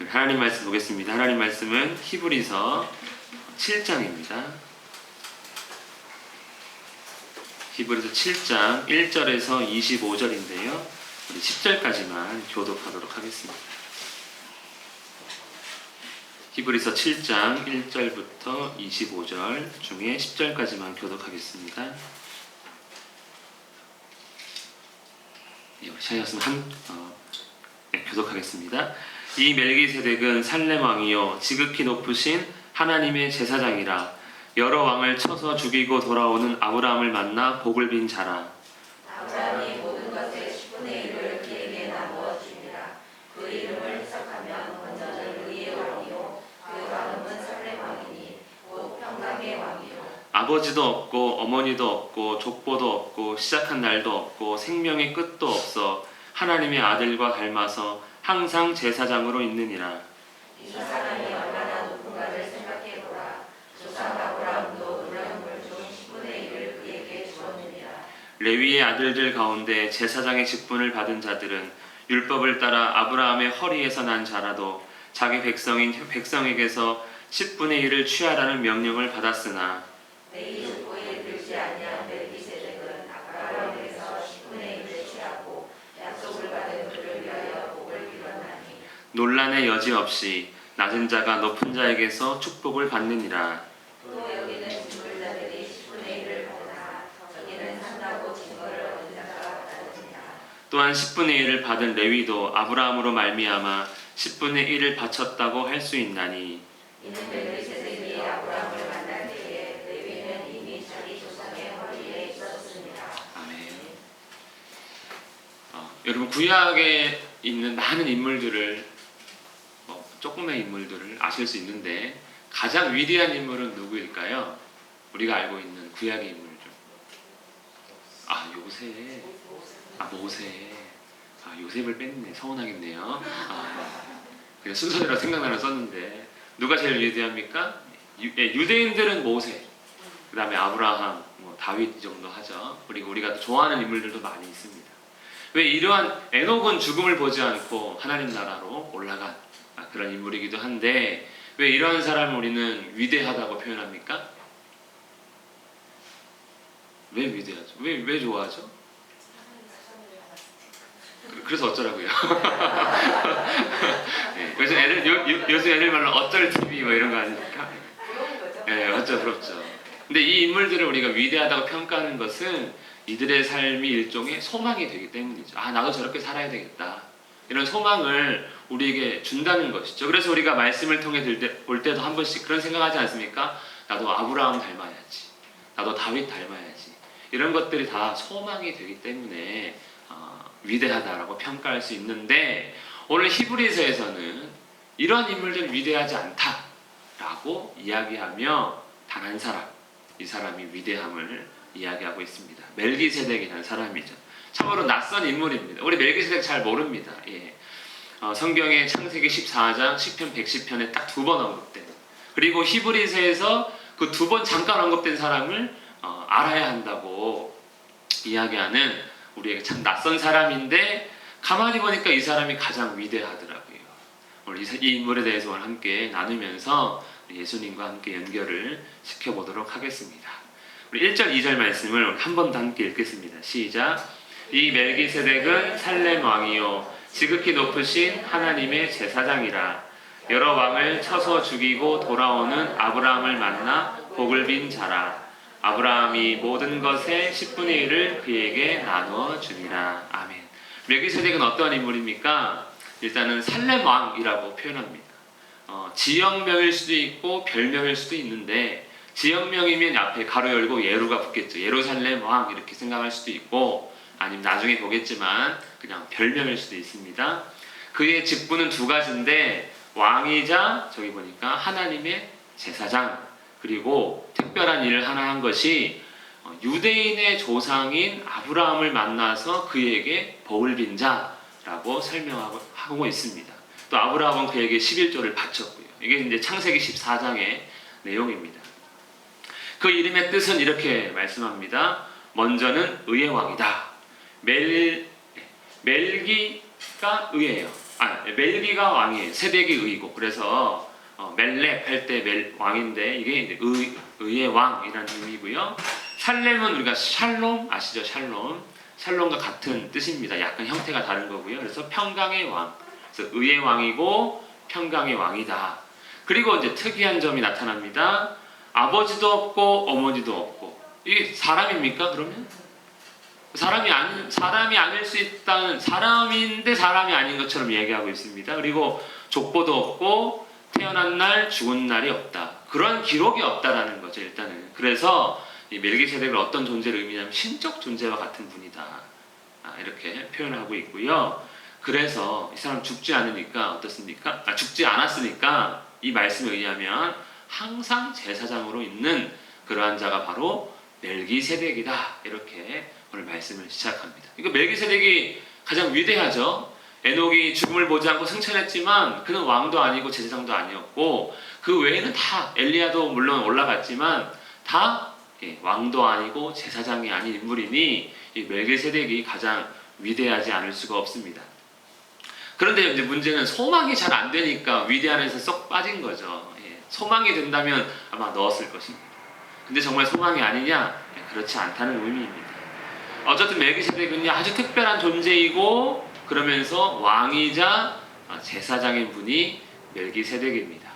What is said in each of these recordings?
하나님 말씀 보겠습니다. 하나님 말씀은 히브리서 7장입니다. 히브리서 7장 1절에서 25절인데요. 우리 10절까지만 교독하도록 하겠습니다. 히브리서 7장 1절부터 25절 중에 10절까지만 교독하겠습니다. 샤이었으면 교독하겠습니다. 이 멜기세덱은 살렘 왕이요 지극히 높으신 하나님의 제사장이라. 여러 왕을 쳐서 죽이고 돌아오는 아브라함을 만나 복을 빈 자라. 아브라함이 모든 것의 10분의 1을 그에게 나누어 주니라. 그 이름을 해석하면 먼저는 의의 왕이요 그 다음은 살렘 왕이니 곧 평강의 왕이요. 아버지도 없고 어머니도 없고 족보도 없고 시작한 날도 없고 생명의 끝도 없어 하나님의 아들과 닮아서 항상 제사장으로 있느니라. 이 사람이 얼마나 높은가를 생각해보라. 조상 아브라함도 노량물 중 10분의 1을 그에게 주었느니라. 레위의 아들들 가운데 제사장의 직분을 받은 자들은 율법을 따라 아브라함의 허리에서 난 자라도 자기 백성인 백성에게서 10분의 1을 취하라는 명령을 받았으나 내 족보에 들지 아니한 멜기세덱은 아브라함에게서 10분의 1을 취하고 약속을 받은 그를 위하여 복을 빌었나니 논란의 여지 없이 낮은 자가 높은 자에게서 축복을 받느니라. 또 여기는 징벌자들이 10분의 1을 받으나 저기는 산다고 증거를 얻은 자가 받았느니라. 또한 10분의 1을 받은 레위도 아브라함으로 말미암아 10분의 1을 바쳤다고 할 수 있나니 이는 멜기세덱이 아브라함을 만날 때에 레위는 이미 자기 조상의 허리에 있었습니다. 아멘. 여러분 구약에 있는 많은 인물들을 조금의 인물들을 아실 수 있는데 가장 위대한 인물은 누구일까요? 우리가 알고 있는 구약의 인물 중. 요새. 모세. 요셉을 뺐네. 서운하겠네요. 그냥 순서대로 생각나는 썼는데 누가 제일 위대합니까? 유대인들은 모세, 그 다음에 아브라함, 다윗 이 정도 하죠. 그리고 우리가 또 좋아하는 인물들도 많이 있습니다. 왜 이러한 에녹은 죽음을 보지 않고 하나님 나라로 올라간 그런 인물이기도 한데 왜 이러한 사람을 우리는 위대하다고 표현합니까? 왜 위대하죠? 왜 좋아하죠? 그래서 어쩌라고요? 네, 요즘 애들 말로 어쩔 TV 이런 거 아닙니까? 네, 어쩔 부럽죠. 근데 이 인물들을 우리가 위대하다고 평가하는 것은 이들의 삶이 일종의 소망이 되기 때문이죠. 나도 저렇게 살아야 되겠다. 이런 소망을 우리에게 준다는 것이죠. 그래서 우리가 말씀을 통해 볼 때도 한 번씩 그런 생각하지 않습니까? 나도 아브라함 닮아야지. 나도 다윗 닮아야지. 이런 것들이 다 소망이 되기 때문에 위대하다라고 평가할 수 있는데 오늘 히브리서에서는 이러한 인물들은 위대하지 않다라고 이야기하며 단 한 사람, 이 사람이 위대함을 이야기하고 있습니다. 멜기세덱이라는 사람이죠. 참으로 낯선 인물입니다. 우리 멜기세덱 잘 모릅니다. 성경의 창세기 14장, 시편 110편에 딱 2번 언급된, 그리고 히브리서에서 그 2번 잠깐 언급된 사람을 알아야 한다고 이야기하는 우리에게 참 낯선 사람인데 가만히 보니까 이 사람이 가장 위대하더라고요. 오늘 이 인물에 대해서 오늘 함께 나누면서 예수님과 함께 연결을 시켜보도록 하겠습니다. 우리 1절, 2절 말씀을 한 번 더 함께 읽겠습니다. 시작. 이 멜기세덱은 살렘 왕이요 지극히 높으신 하나님의 제사장이라. 여러 왕을 쳐서 죽이고 돌아오는 아브라함을 만나 복을 빈 자라. 아브라함이 모든 것의 10분의 1을 그에게 나누어 주니라. 아멘. 멜기세덱은 어떠한 인물입니까? 일단은 살렘 왕이라고 표현합니다. 지역명일 수도 있고 별명일 수도 있는데 지역명이면 앞에 가로 열고 예루가 붙겠죠. 예루살렘 왕 이렇게 생각할 수도 있고 아니면 나중에 보겠지만 그냥 별명일 수도 있습니다. 그의 직분은 두 가지인데 왕이자 저기 보니까 하나님의 제사장, 그리고 특별한 일을 하나 한 것이 유대인의 조상인 아브라함을 만나서 그에게 복을 빈 자라고 설명하고 있습니다. 또 아브라함은 그에게 11조를 바쳤고요. 이게 이제 창세기 14장의 내용입니다. 그 이름의 뜻은 이렇게 말씀합니다. 먼저는 의의 왕이다. 멜기가 의예요. 멜기가 왕이에요. 세덱이 의고. 그래서 멜렉 할 때 왕인데 이게 이제 의의 왕이라는 의미고요. 살렘은 우리가 샬롬 아시죠? 샬롬과 같은 뜻입니다. 약간 형태가 다른 거고요. 그래서 평강의 왕. 그래서 의의 왕이고 평강의 왕이다. 그리고 이제 특이한 점이 나타납니다. 아버지도 없고 어머니도 없고. 이게 사람입니까? 그러면? 사람이 아닐 수 있다는, 사람인데 사람이 아닌 것처럼 얘기하고 있습니다. 그리고 족보도 없고 태어난 날 죽은 날이 없다. 그런 기록이 없다라는 거죠. 일단은. 그래서 이 멜기세덱을 어떤 존재를 의미하냐면 신적 존재와 같은 분이다. 이렇게 표현하고 있고요. 그래서 이 사람 죽지 않으니까 어떻습니까? 죽지 않았으니까 이 말씀에 의하면 항상 제사장으로 있는 그러한 자가 바로 멜기세덱이다. 이렇게 오늘 말씀을 시작합니다. 이거 멜기세덱이 가장 위대하죠. 에녹이 죽음을 보지 않고 승천했지만 그는 왕도 아니고 제사장도 아니었고 그 외에는 다 엘리야도 물론 올라갔지만 다 왕도 아니고 제사장이 아닌 인물이니 이 멜기세덱이 가장 위대하지 않을 수가 없습니다. 그런데 이제 문제는 소망이 잘 안 되니까 위대한 에서 쏙 빠진 거죠. 소망이 된다면 아마 넣었을 것입니다. 근데 정말 소망이 아니냐? 그렇지 않다는 의미입니다. 어쨌든 멜기세덱은 아주 특별한 존재이고 그러면서 왕이자 제사장인 분이 멜기세덱입니다.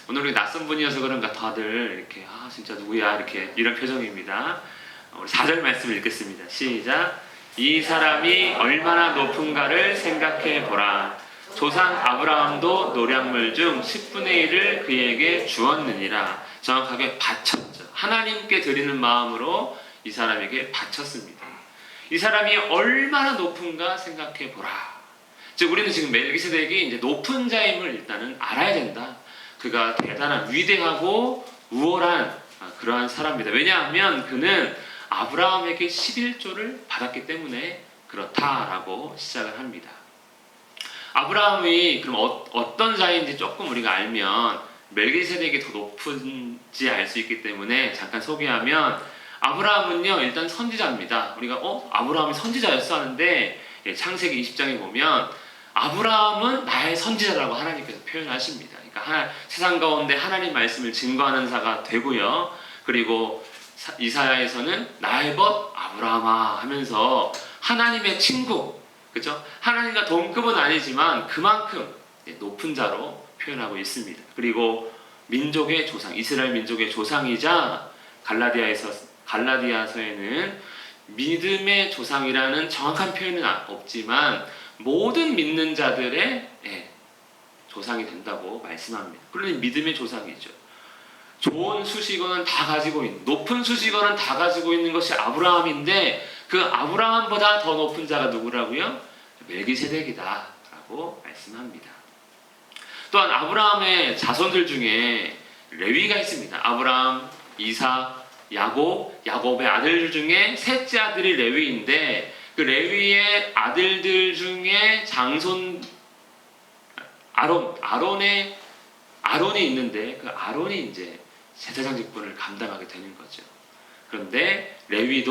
오늘 우리 낯선 분이어서 그런가 다들 이렇게 진짜 누구야 이렇게 이런 표정입니다. 우리 4절 말씀을 읽겠습니다. 시작. 이 사람이 얼마나 높은가를 생각해 보라. 조상 아브라함도 노량물 중 10분의 1을 그에게 주었느니라. 정확하게 바쳤죠. 하나님께 드리는 마음으로 이 사람에게 바쳤습니다. 이 사람이 얼마나 높은가 생각해 보라. 즉 우리는 지금 멜기세덱이 이제 높은 자임을 일단은 알아야 된다. 그가 대단한 위대하고 우월한 그러한 사람입니다. 왜냐하면 그는 아브라함에게 11조를 받았기 때문에 그렇다라고 시작을 합니다. 아브라함이 그럼 어떤 자인지 조금 우리가 알면 멜기세덱이 더 높은지 알 수 있기 때문에 잠깐 소개하면 아브라함은요 일단 선지자입니다. 우리가 아브라함이 선지자였어 하는데 창세기 20장에 보면 아브라함은 나의 선지자라고 하나님께서 표현하십니다. 그러니까 세상 가운데 하나님 말씀을 증거하는 자가 되고요. 그리고 이사야에서는 나의 벗 아브라함아 하면서 하나님의 친구, 그죠? 하나님과 동급은 아니지만 그만큼 높은 자로 표현하고 있습니다. 그리고 민족의 조상, 이스라엘 민족의 조상이자 갈라디아서에는 믿음의 조상이라는 정확한 표현은 없지만 모든 믿는 자들의 조상이 된다고 말씀합니다. 그러니 믿음의 조상이죠. 좋은 수식어는 다 가지고 있는, 높은 수식어는 다 가지고 있는 것이 아브라함인데 그 아브라함보다 더 높은 자가 누구라고요? 멜기세덱이다 라고 말씀합니다. 또한 아브라함의 자손들 중에 레위가 있습니다. 아브라함, 이삭, 야곱의 아들들 중에 셋째 아들이 레위인데 그 레위의 아들들 중에 장손 아론이 있는데 그 아론이 이제 제사장 직분을 감당하게 되는 거죠. 그런데 레위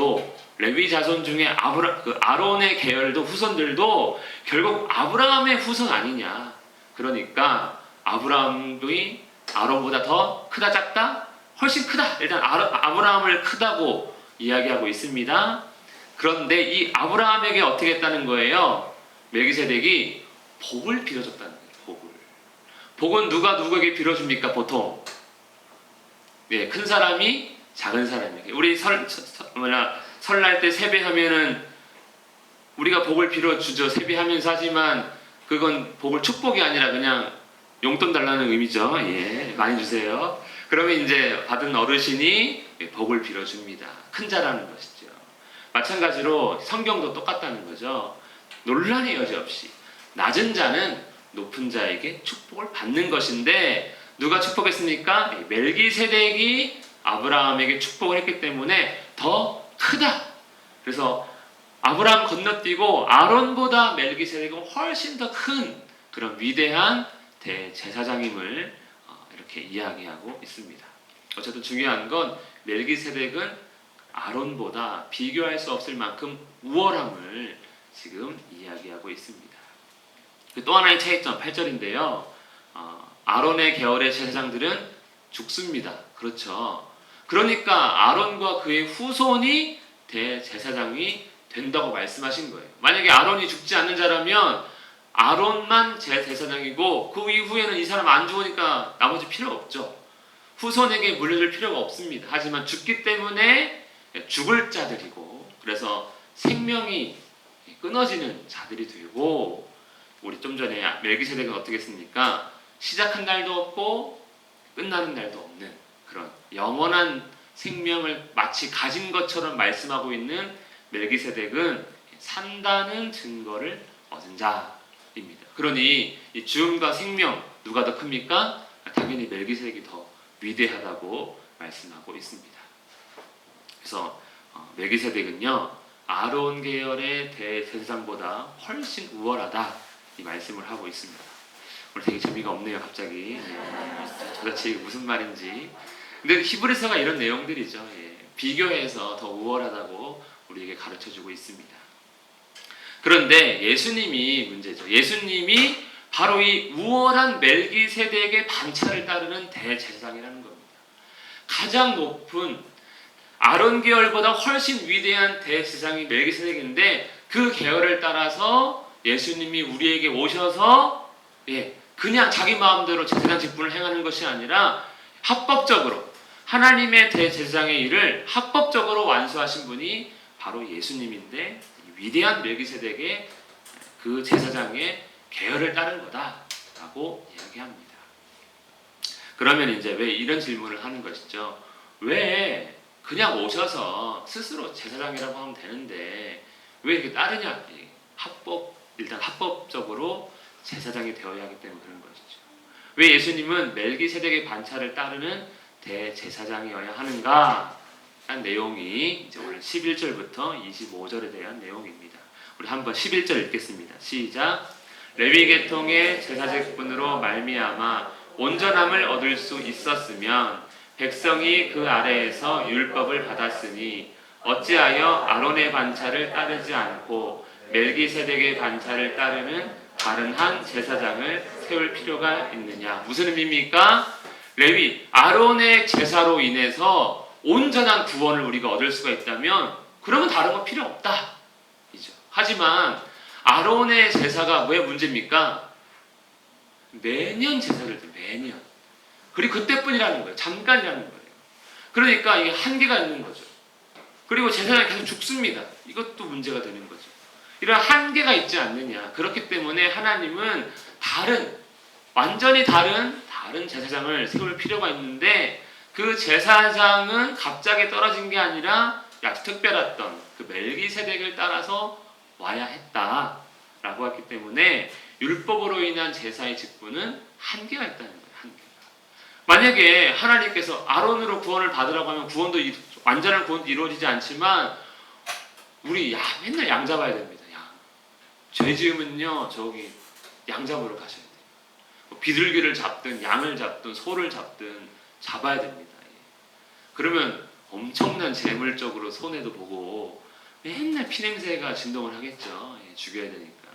자손 중에 아론의 계열도 후손들도 결국 아브라함의 후손 아니냐. 그러니까 아브라함이 아론보다 더 크다 작다? 훨씬 크다. 일단 아브라함을 크다고 이야기하고 있습니다. 그런데 이 아브라함에게 어떻게 했다는 거예요? 멜기세덱이 복을 빌어줬다는 거예요. 복은 누가 누구에게 빌어줍니까? 보통 큰 사람이 작은 사람에게. 우리 설날 때 세배하면은 우리가 복을 빌어주죠. 세배하면서 하지만 그건 복을 축복이 아니라 그냥 용돈 달라는 의미죠. 많이 주세요. 그러면 이제 받은 어르신이 복을 빌어줍니다. 큰 자라는 것이죠. 마찬가지로 성경도 똑같다는 거죠. 논란의 여지 없이 낮은 자는 높은 자에게 축복을 받는 것인데 누가 축복했습니까? 멜기세덱이 아브라함에게 축복을 했기 때문에 더 크다. 그래서 아브라함 건너뛰고 아론보다 멜기세덱은 훨씬 더 큰 그런 위대한 대제사장임을 이렇게 이야기하고 있습니다. 어쨌든 중요한 건 멜기세덱은 아론보다 비교할 수 없을 만큼 우월함을 지금 이야기하고 있습니다. 또 하나의 차이점 8절인데요. 아론의 계열의 제사장들은 죽습니다. 그렇죠. 그러니까 아론과 그의 후손이 대제사장이 된다고 말씀하신 거예요. 만약에 아론이 죽지 않는 자라면 아론만 제사장이고 그 이후에는 이 사람 안 죽으니까 나머지 필요 없죠. 후손에게 물려줄 필요가 없습니다. 하지만 죽기 때문에 죽을 자들이고 그래서 생명이 끊어지는 자들이 되고 우리 좀 전에 멜기세덱은 어떻게 했습니까? 시작한 날도 없고 끝나는 날도 없는 그런 영원한 생명을 마치 가진 것처럼 말씀하고 있는 멜기세덱은 산다는 증거를 얻은 자입니다. 그러니 이 죽음과 생명 누가 더 큽니까? 당연히 멜기세덱이 더 위대하다고 말씀하고 있습니다. 그래서 멜기세덱은요 아론 계열의 대제사장보다 훨씬 우월하다 이 말씀을 하고 있습니다. 오늘 되게 재미가 없네요 갑자기. 도대체 이게 무슨 말인지. 근데 히브리서가 이런 내용들이죠. 비교해서 더 우월하다고 우리에게 가르쳐주고 있습니다. 그런데 예수님이 문제죠. 예수님이 바로 이 우월한 멜기세덱의 반차를 따르는 대제사장이라는 겁니다. 가장 높은 아론 계열보다 훨씬 위대한 대제사장이 멜기세덱인데 그 계열을 따라서 예수님이 우리에게 오셔서 그냥 자기 마음대로 제사장 직분을 행하는 것이 아니라 합법적으로 하나님의 대제사장의 일을 합법적으로 완수하신 분이 바로 예수님인데 위대한 멜기세덱의 그 제사장의 계열을 따른 거다라고 이야기합니다. 그러면 이제 왜 이런 질문을 하는 것이죠? 왜 그냥 오셔서 스스로 제사장이라고 하면 되는데 왜 이렇게 따르냐? 일단 합법적으로 제사장이 되어야 하기 때문에 그런 것이죠. 왜 예수님은 멜기세덱의 반차를 따르는 대제사장이어야 하는가? 한 내용이 이제 오늘 11절부터 25절에 대한 내용입니다. 우리 한번 11절 읽겠습니다. 시작. 레위 계통의 제사직분으로 말미암아 온전함을 얻을 수 있었으면 백성이 그 아래에서 율법을 받았으니 어찌하여 아론의 반차를 따르지 않고 멜기세덱의 반차를 따르는 다른 한 제사장을 세울 필요가 있느냐? 무슨 의미입니까? 레위, 아론의 제사로 인해서 온전한 구원을 우리가 얻을 수가 있다면 그러면 다른 건 필요 없다. 이죠. 하지만 아론의 제사가 왜 문제입니까? 매년 제사를 드 매년. 그리고 그때뿐이라는 거예요. 잠깐이라는 거예요. 그러니까 이게 한계가 있는 거죠. 그리고 제사장이 계속 죽습니다. 이것도 문제가 되는 거죠. 이런 한계가 있지 않느냐. 그렇기 때문에 하나님은 완전히 다른 제사장을 세울 필요가 있는데 그 제사장은 갑자기 떨어진 게 아니라 아주 특별했던 그 멜기세덱을 따라서 와야 했다라고 했기 때문에 율법으로 인한 제사의 직분은 한계가 있다는 거예요. 한계가. 만약에 하나님께서 아론으로 구원을 받으라고 하면 완전한 구원도 이루어지지 않지만 우리 맨날 양 잡아야 됩니다. 양. 죄 지으면요 저기 양 잡으러 가셔야 돼요. 비둘기를 잡든 양을 잡든 소를 잡든 잡아야 됩니다. 그러면 엄청난 재물적으로 손해도 보고 맨날 피냄새가 진동을 하겠죠. 죽여야 되니까.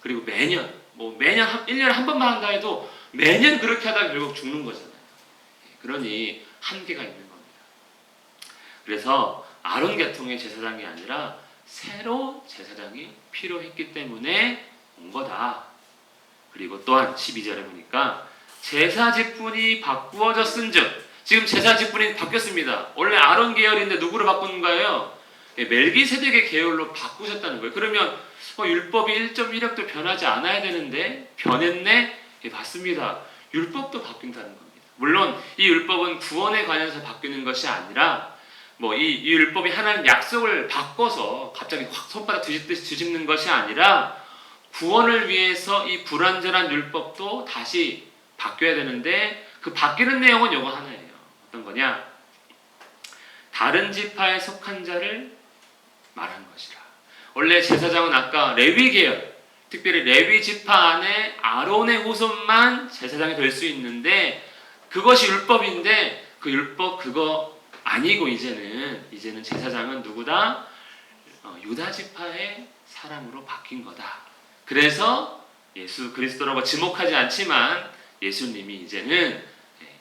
그리고 매년 1년에 한 번만 한다 해도 매년 그렇게 하다가 결국 죽는 거잖아요. 그러니 한계가 있는 겁니다. 그래서 아론 계통의 제사장이 아니라 새로 제사장이 필요했기 때문에 온 거다. 그리고 또한 12절에 보니까 제사 직분이 바꾸어졌은즉 지금 제사 직분이 바뀌었습니다. 원래 아론 계열인데 누구로 바꾸는 거예요? 멜기세덱의 계열로 바꾸셨다는 거예요. 그러면 율법이 1.1획도 변하지 않아야 되는데 변했네? 맞습니다. 율법도 바뀐다는 겁니다. 물론 이 율법은 구원에 관해서 바뀌는 것이 아니라 이 율법이 하나님 약속을 바꿔서 갑자기 확 손바닥 뒤집듯이 뒤집는 것이 아니라 구원을 위해서 이 불완전한 율법도 다시 바뀌어야 되는데 그 바뀌는 내용은 이거 하나예요. 어떤 거냐? 다른 지파에 속한 자를 말한 것이라. 원래 제사장은 아까 레위 계열, 특별히 레위 지파 안에 아론의 후손만 제사장이 될 수 있는데 그것이 율법인데 그 율법 그거 아니고 이제는 제사장은 누구다? 유다 지파의 사람으로 바뀐 거다. 그래서 예수 그리스도라고 지목하지 않지만 예수님이 이제는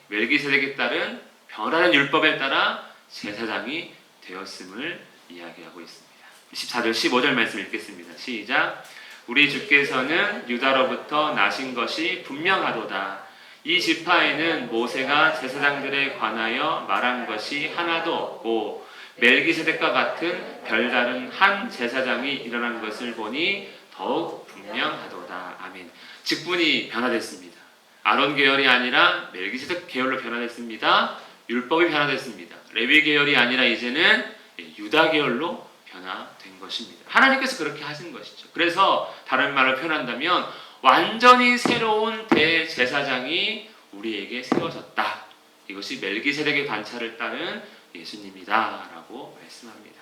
멜기세덱에 따른 변화된 율법에 따라 제사장이 되었음을 이야기하고 있습니다. 14절 15절 말씀 읽겠습니다. 시작. 우리 주께서는 유다로부터 나신 것이 분명하도다. 이 지파에는 모세가 제사장들에 관하여 말한 것이 하나도 없고 멜기세덱과 같은 별다른 한 제사장이 일어난 것을 보니 더욱 분명하도다. 아멘. 직분이 변화됐습니다. 아론 계열이 아니라 멜기세덱 계열로 변화됐습니다. 율법이 변화됐습니다. 레위 계열이 아니라 이제는 유다 계열로 변화된 것입니다. 하나님께서 그렇게 하신 것이죠. 그래서 다른 말로 표현한다면 완전히 새로운 대제사장이 우리에게 세워졌다. 이것이 멜기세덱의 반차를 따른 예수님이다라고 말씀합니다.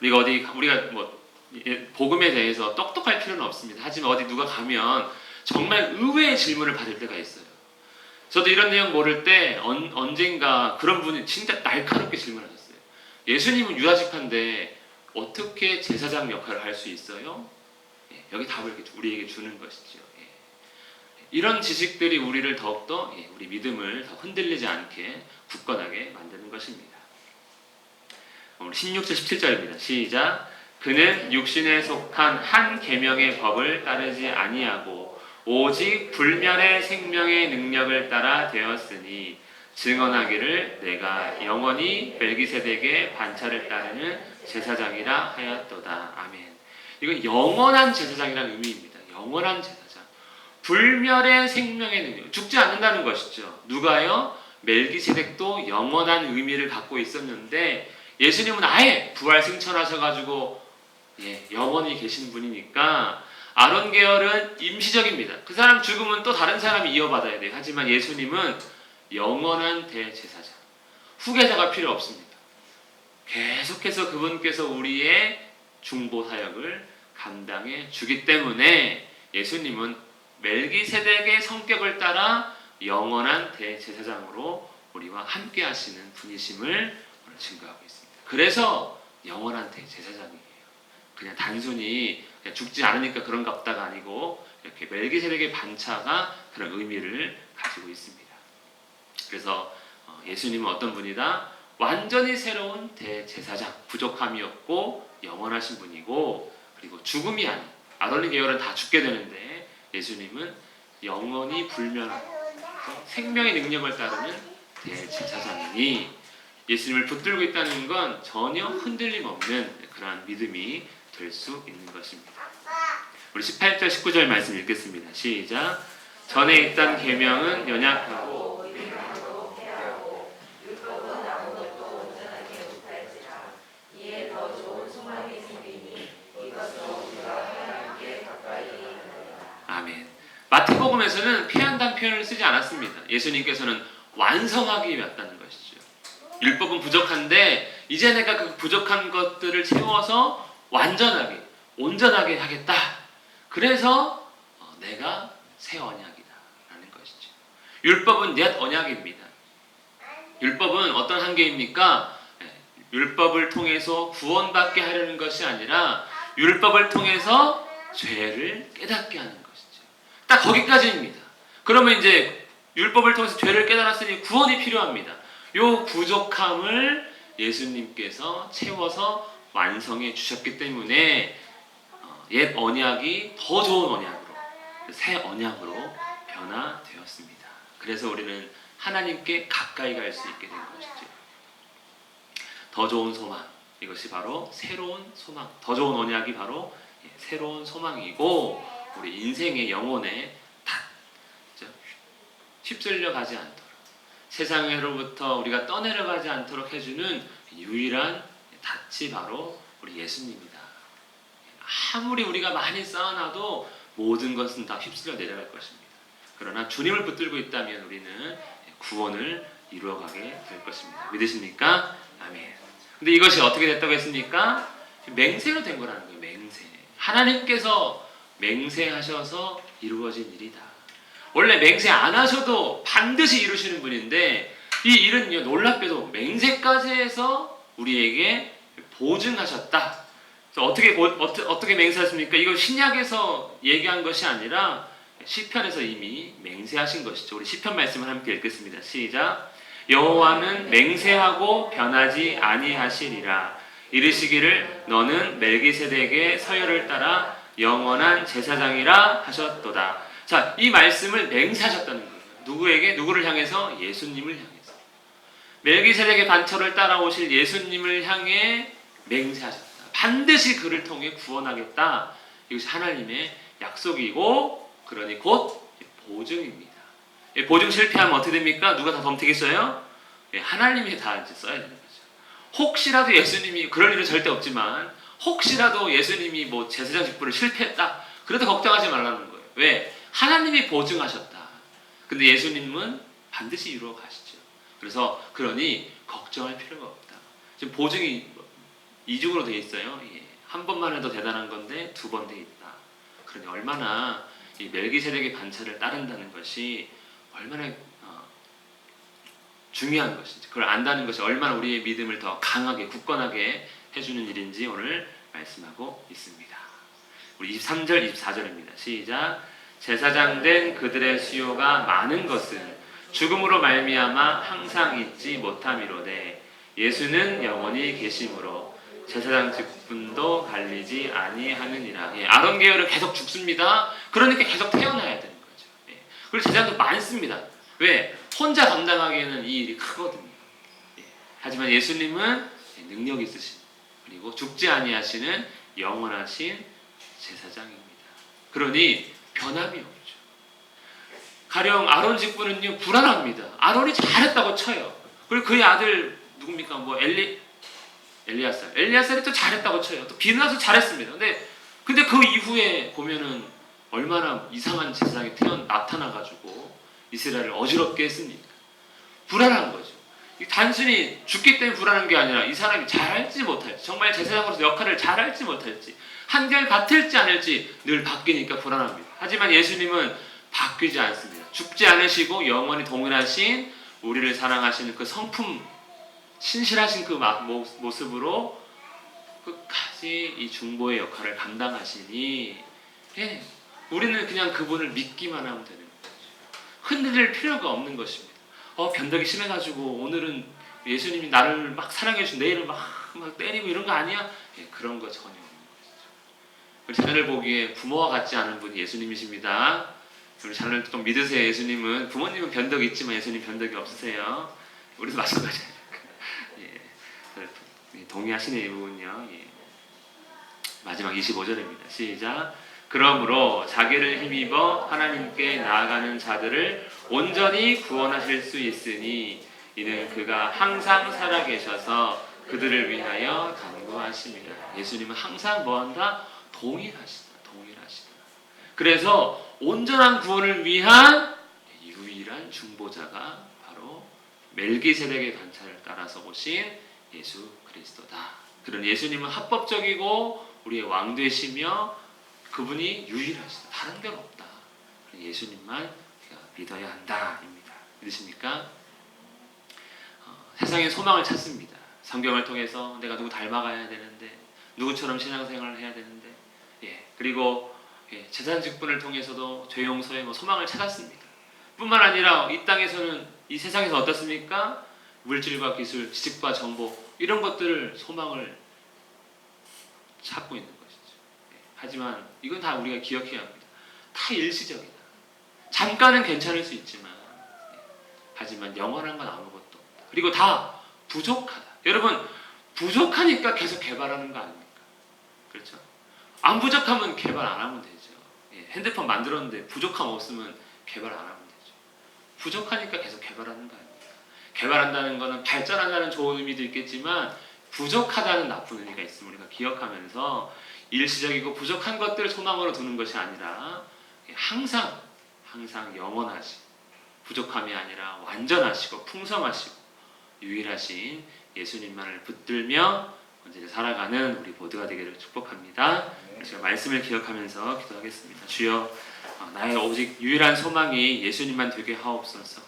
우리가 복음에 대해서 똑똑할 필요는 없습니다. 하지만 어디 누가 가면 정말 의외의 질문을 받을 때가 있어요. 저도 이런 내용 모를 때 언젠가 그런 분이 진짜 날카롭게 질문하셨어요. 예수님은 유다지파인데 어떻게 제사장 역할을 할 수 있어요? 여기 답을 우리에게 주는 것이죠. 이런 지식들이 우리를 더욱더 우리 믿음을 더 흔들리지 않게 굳건하게 만드는 것입니다. 오늘 16절 17절입니다. 시작. 그는 육신에 속한 한 계명의 법을 따르지 아니하고 오직 불멸의 생명의 능력을 따라 되었으니 증언하기를 내가 영원히 멜기세덱의 반차를 따르는 제사장이라 하였도다. 아멘. 이건 영원한 제사장이라는 의미입니다. 영원한 제사장. 불멸의 생명의 능력. 죽지 않는다는 것이죠. 누가요? 멜기세덱도 영원한 의미를 갖고 있었는데 예수님은 아예 부활 승천하셔가지고 영원히 계신 분이니까 아론 계열은 임시적입니다. 그 사람 죽으면 또 다른 사람이 이어받아야 돼요. 하지만 예수님은 영원한 대제사장. 후계자가 필요 없습니다. 계속해서 그분께서 우리의 중보 사역을 감당해 주기 때문에 예수님은 멜기세덱의 성격을 따라 영원한 대제사장으로 우리와 함께 하시는 분이심을 오늘 증거하고 있습니다. 그래서 영원한 대제사장이에요. 그냥 단순히 그냥 죽지 않으니까 그런가 보다가 아니고 이렇게 멜기세덱의 반차가 그런 의미를 가지고 있습니다. 그래서 예수님은 어떤 분이다? 완전히 새로운 대제사장, 부족함이 없고 영원하신 분이고 그리고 죽음이 아닌 아론의 계열은 다 죽게 되는데 예수님은 영원히 불멸하고 생명의 능력을 따르는 대제사장이니 예수님을 붙들고 있다는 건 전혀 흔들림 없는 그러한 믿음이 될 수 있는 것입니다. 우리 18절 19절 말씀 읽겠습니다. 시작. 전에 있던 계명은 연약하고 아멘. 마태복음에서는 피한다는 표현을 쓰지 않았습니다. 예수님께서는 완성하기 위했다는 것이죠. 율법은 부족한데 이제 내가 그 부족한 것들을 채워서 완전하게, 온전하게 하겠다. 그래서 내가 새 언약이다 라는 것이죠. 율법은 옛 언약입니다. 율법은 어떤 한계입니까? 율법을 통해서 구원받게 하려는 것이 아니라 율법을 통해서 죄를 깨닫게 하는 것이죠. 딱 거기까지입니다. 그러면 이제 율법을 통해서 죄를 깨달았으니 구원이 필요합니다. 요 부족함을 예수님께서 채워서 완성해 주셨기 때문에 옛 언약이 더 좋은 언약으로, 새 언약으로 변화되었습니다. 그래서 우리는 하나님께 가까이 갈 수 있게 된 것이죠. 더 좋은 소망, 이것이 바로 새로운 소망, 더 좋은 언약이 바로 새로운 소망이고 우리 인생의 영혼에 휩쓸려 가지 않도록 세상으로부터 우리가 떠내려가지 않도록 해주는 유일한 닻이 바로 우리 예수님이다. 아무리 우리가 많이 쌓아놔도 모든 것은 다 휩쓸려 내려갈 것입니다. 그러나 주님을 붙들고 있다면 우리는 구원을 이루어가게 될 것입니다. 믿으십니까? 아멘. 근데 이것이 어떻게 됐다고 했습니까? 맹세로 된 거라는 거예요. 맹세. 하나님께서 맹세하셔서 이루어진 일이다. 원래 맹세 안 하셔도 반드시 이루시는 분인데 이 일은요 놀랍게도 맹세까지 해서 우리에게 보증하셨다. 어떻게 맹세하십니까? 이거 신약에서 얘기한 것이 아니라 시편에서 이미 맹세하신 것이죠. 우리 시편 말씀을 함께 읽겠습니다. 시작. 여호와는 맹세하고 변하지 아니하시리라. 이르시기를 너는 멜기세덱의 서열을 따라 영원한 제사장이라 하셨도다. 자, 이 말씀을 맹세하셨다는 거예요. 누구에게? 누구를 향해서? 예수님을 향해서. 멜기세덱의 반처를 따라오실 예수님을 향해 맹세하셨다. 반드시 그를 통해 구원하겠다. 이것이 하나님의 약속이고, 그러니 곧 보증입니다. 보증 실패하면 어떻게 됩니까? 누가 다 덤태겠어요? 하나님이 다 이제 써야 되는 거죠. 혹시라도 예수님이, 그럴 일은 절대 없지만 혹시라도 예수님이 뭐 제사장 직분을 실패했다, 그래도 걱정하지 말라는 거예요. 왜? 하나님이 보증하셨다. 근데 예수님은 반드시 이루어 가시죠. 그래서 그러니 걱정할 필요가 없다. 지금 보증이 이중으로 되어 있어요. 한 번만 해도 대단한 건데 두 번 되어 있다. 그러니 얼마나 이 멜기세덱의 반차를 따른다는 것이 얼마나 중요한 것인지, 그걸 안다는 것이 얼마나 우리의 믿음을 더 강하게 굳건하게 해주는 일인지 오늘 말씀하고 있습니다. 우리 23절 24절입니다. 시작. 제사장 된 그들의 수요가 많은 것은 죽음으로 말미암아 항상 잊지 못함이로되 예수는 영원히 계심으로 제사장 직분도 갈리지 아니하느니라. 아론 계열은 계속 죽습니다. 그러니까 계속 태어나야 되는 거죠. 그리고 제사장도 많습니다. 왜? 혼자 감당하기에는 이 일이 크거든요. 하지만 예수님은 능력 있으신, 그리고 죽지 아니하시는 영원하신 제사장입니다. 그러니 변함이 없죠. 가령 아론 직분은요 불안합니다. 아론이 잘했다고 쳐요. 그리고 그의 아들 누굽니까? 뭐 엘리야살이 또 잘했다고 쳐요. 또 비느하도 잘했습니다. 근데 그 이후에 보면은 얼마나 이상한 제사장이 나타나가지고 이스라엘을 어지럽게 했습니까? 불안한 거죠. 단순히 죽기 때문에 불안한 게 아니라 이 사람이 잘할지 못할지, 정말 제사장으로서 역할을 잘할지 못할지, 한결 같을지 않을지 늘 바뀌니까 불안합니다. 하지만 예수님은 바뀌지 않습니다. 죽지 않으시고 영원히 동일하신, 우리를 사랑하시는 그 성품, 신실하신 그 모습으로 끝까지 이 중보의 역할을 감당하시니, 우리는 그냥 그분을 믿기만 하면 되는 거죠. 흔들릴 필요가 없는 것입니다. 변덕이 심해가지고 오늘은 예수님이 나를 막 사랑해주고 내일은 막 때리고 이런 거 아니야? 그런 거 전혀 없는 것이죠. 우리 자녀를 보기에 부모와 같지 않은 분이 예수님이십니다. 우리 자녀를 좀 믿으세요. 예수님은, 부모님은 변덕이 있지만 예수님 변덕이 없으세요. 우리도 마찬가지예요. 동의하시는 이 부분요. 마지막 25절입니다. 시작. 그러므로 자기를 힘입어 하나님께 나아가는 자들을 온전히 구원하실 수 있으니 이는 그가 항상 살아계셔서 그들을 위하여 간구하십니다. 예수님은 항상 뭐한다? 동일하시다. 그래서 온전한 구원을 위한 유일한 중보자가 바로 멜기세덱의 반차를 따라서 오신 예수 그리스도다. 그런 예수님은 합법적이고 우리의 왕 되시며 그분이 유일하시다. 다른 데는 없다. 예수님만 우리가 믿어야 한다입니다. 믿으십니까? 세상에 소망을 찾습니다. 성경을 통해서 내가 누구 닮아가야 되는데, 누구처럼 신앙생활을 해야 되는데, 그리고 제사장 직분을 통해서도 죄 용서에 소망을 찾았습니다. 뿐만 아니라 이 땅에서는, 이 세상에서 어떻습니까? 물질과 기술, 지식과 정보, 이런 것들을 소망을 찾고 있는 것이죠. 하지만 이건 다 우리가 기억해야 합니다. 다 일시적이다. 잠깐은 괜찮을 수 있지만, 하지만 영원한 건 아무것도 없다. 그리고 다 부족하다. 여러분, 부족하니까 계속 개발하는 거 아닙니까? 그렇죠? 안 부족하면 개발 안 하면 되죠. 핸드폰 만들었는데 부족함 없으면 개발 안 하면 되죠. 부족하니까 계속 개발하는 거 아닙니까? 개발한다는 것은 발전한다는 좋은 의미도 있겠지만 부족하다는 나쁜 의미가 있음을 우리가 기억하면서 일시적이고 부족한 것들을 소망으로 두는 것이 아니라 항상 영원하시고, 부족함이 아니라 완전하시고 풍성하시고 유일하신 예수님만을 붙들며 언제나 살아가는 우리 모두가 되기를 축복합니다. 제가 말씀을 기억하면서 기도하겠습니다. 주여, 나의 오직 유일한 소망이 예수님만 되게 하옵소서.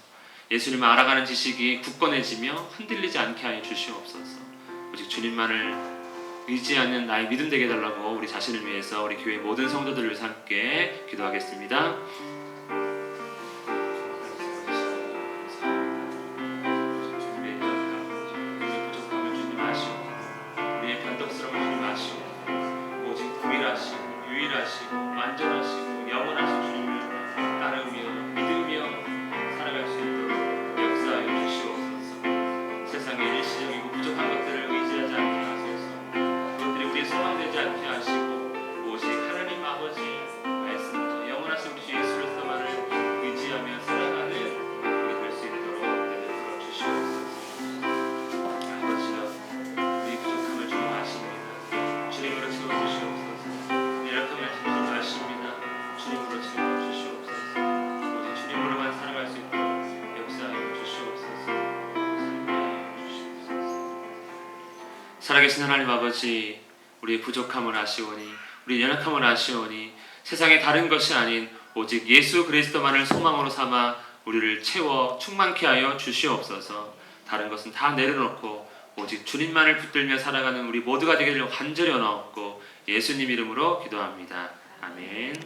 예수님을 알아가는 지식이 굳건해지며 흔들리지 않게 하여 주시옵소서. 오직 주님만을 의지하는 나의 믿음 되게 해달라고 우리 자신을 위해서 우리 교회 모든 성도들을 위해서 함께 기도하겠습니다. 주님의 부족함을 주님 아시고 우리의 변덕스러움을 주님 아시고 오직 동일하시고 유일하시고 완전하시고 영원하신 주님을 따르며 믿으며 살아갈 수 있도록 역사하여 주시옵소서. 세상의 일시적이고 부족한 것들을 의지하지 않게 하소서. 그것들이 우리의 소망되지 않게 하시고 오직 하나님 아버지 말씀부터 영원하신 우리 주 예수 그리스도만을 의지하며 살아가는 우리 될 수 있도록 내려 주시옵소서. 아버지여 우리 부족함을 주님 아십니다. 주님으로 채워주시옵소서. 이렇게 말씀 아십니다. 주님으로 채워주시옵소서. 오직 주님으로만 살아갈 수 있도록 역사하여 주시옵소서. 살아계신 하나님 아버지, 우리의 부족함을 아시오니 우리 연약함을 아시오니 세상에 다른 것이 아닌 오직 예수 그리스도만을 소망으로 삼아 우리를 채워 충만케 하여 주시옵소서. 다른 것은 다 내려놓고 오직 주님만을 붙들며 살아가는 우리 모두가 되기를 간절히 원하옵고 예수님 이름으로 기도합니다. 아멘.